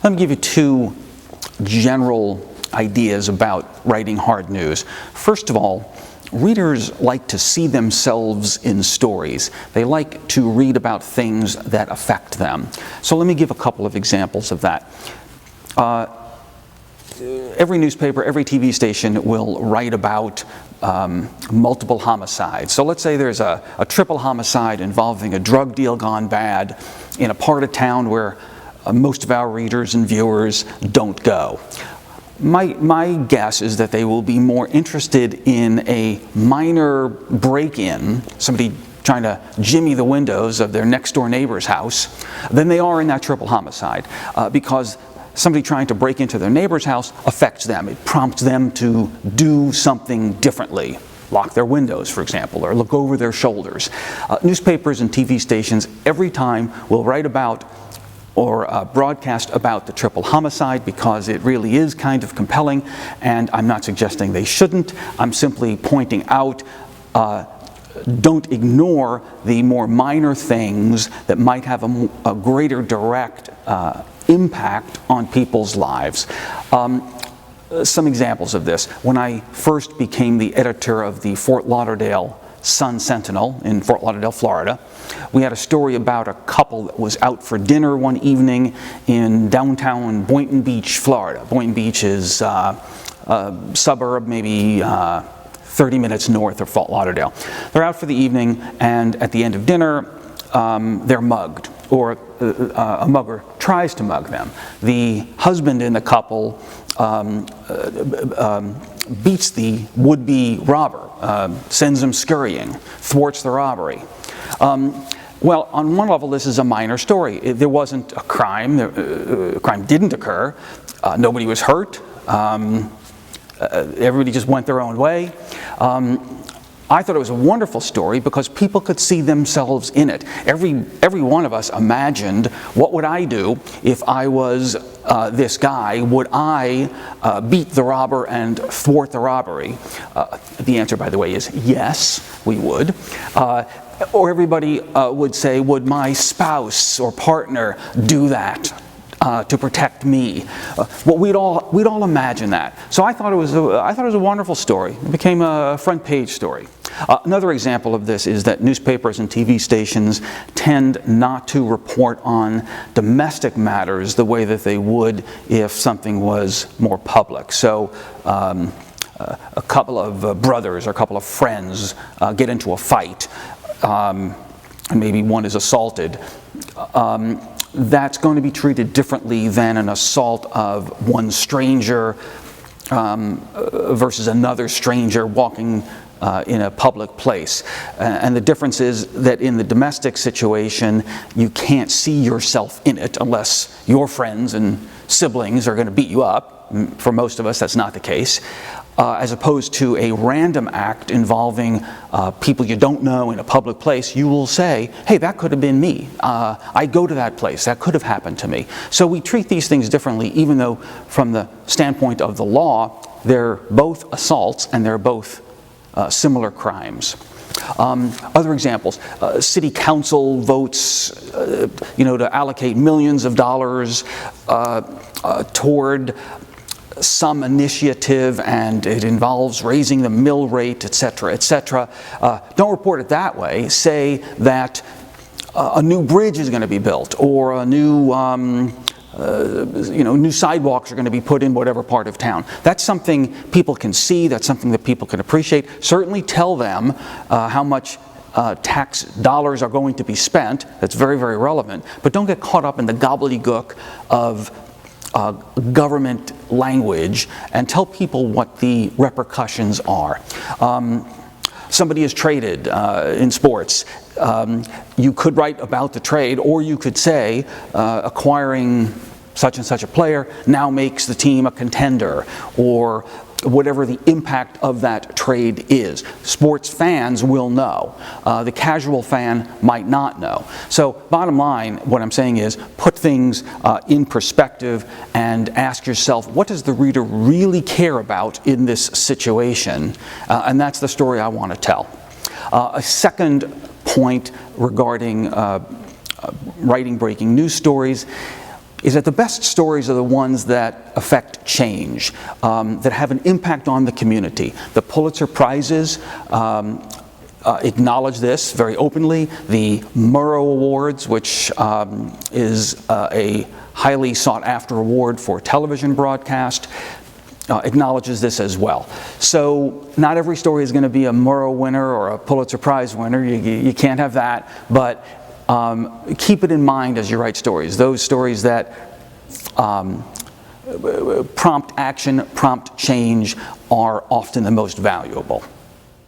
Let me give you two general ideas about writing hard news. First of all, readers like to see themselves in stories. They like to read about things that affect them. So let me give a couple of examples of that. Every newspaper, every TV station will write about multiple homicides. So let's say there's a triple homicide involving a drug deal gone bad in a part of town where most of our readers and viewers don't go. My guess is that they will be more interested in a minor break-in, somebody trying to jimmy the windows of their next-door neighbor's house, than they are in that triple homicide, because somebody trying to break into their neighbor's house affects them. It prompts them to do something differently. Lock their windows, for example, or look over their shoulders. Newspapers and TV stations every time will write about or broadcast about the triple homicide because it really is kind of compelling, and I'm not suggesting they shouldn't. I'm simply pointing out don't ignore the more minor things that might have a greater direct impact on people's lives. Some examples of this. When I first became the editor of the Fort Lauderdale Sun-Sentinel in Fort Lauderdale, Florida, we had a story about a couple that was out for dinner one evening in downtown Boynton Beach, Florida. Boynton Beach is a suburb, maybe 30 minutes north of Fort Lauderdale. They're out for the evening, and at the end of dinner, they're mugged, or a mugger tries to mug them. The husband in the couple beats the would-be robber, sends him scurrying, thwarts the robbery. Well, on one level, this is a minor story. There wasn't a crime. A crime didn't occur. Nobody was hurt. Everybody just went their own way. I thought it was a wonderful story because people could see themselves in it. Every one of us imagined, what would I do if I was this guy? Would I beat the robber and thwart the robbery? The answer, by the way, is yes, we would. Or everybody would say, would my spouse or partner do that to protect me? Well, we'd all imagine that. So I thought it was a wonderful story. It became a front page story. Another example of this is that newspapers and TV stations tend not to report on domestic matters the way that they would if something was more public. So a couple of brothers or a couple of friends get into a fight, and maybe one is assaulted. That's going to be treated differently than an assault of one stranger versus another stranger walking in a public place. And the difference is that in the domestic situation, you can't see yourself in it unless your friends and siblings are going to beat you up. For most of us, that's not the case. As opposed to a random act involving people you don't know in a public place, you will say, hey, that could have been me. I go to that place. That could have happened to me. So we treat these things differently, even though from the standpoint of the law, they're both assaults and they're both similar crimes. Other examples, city council votes, to allocate millions of dollars toward some initiative, and it involves raising the mill rate, etc., etc. Don't report it that way. Say that a new bridge is going to be built, or a new new sidewalks are going to be put in whatever part of town. That's something people can see. That's something that people can appreciate. Certainly tell them how much tax dollars are going to be spent. That's very, very relevant. But don't get caught up in the gobbledygook of government language, and tell people what the repercussions are. Somebody is traded in sports. You could write about the trade, or you could say acquiring such and such a player now makes the team a contender, or whatever the impact of that trade is. Sports fans will know. The casual fan might not know. So bottom line, what I'm saying is put things in perspective and ask yourself, what does the reader really care about in this situation? And that's the story I want to tell. A second point regarding writing breaking news stories is that the best stories are the ones that affect change, that have an impact on the community. The Pulitzer Prizes acknowledge this very openly. The Murrow Awards, which is a highly sought-after award for television broadcast, acknowledges this as well. So not every story is going to be a Murrow winner or a Pulitzer Prize winner. You can't have that, but keep it in mind as you write stories. Those stories that prompt action, prompt change are often the most valuable.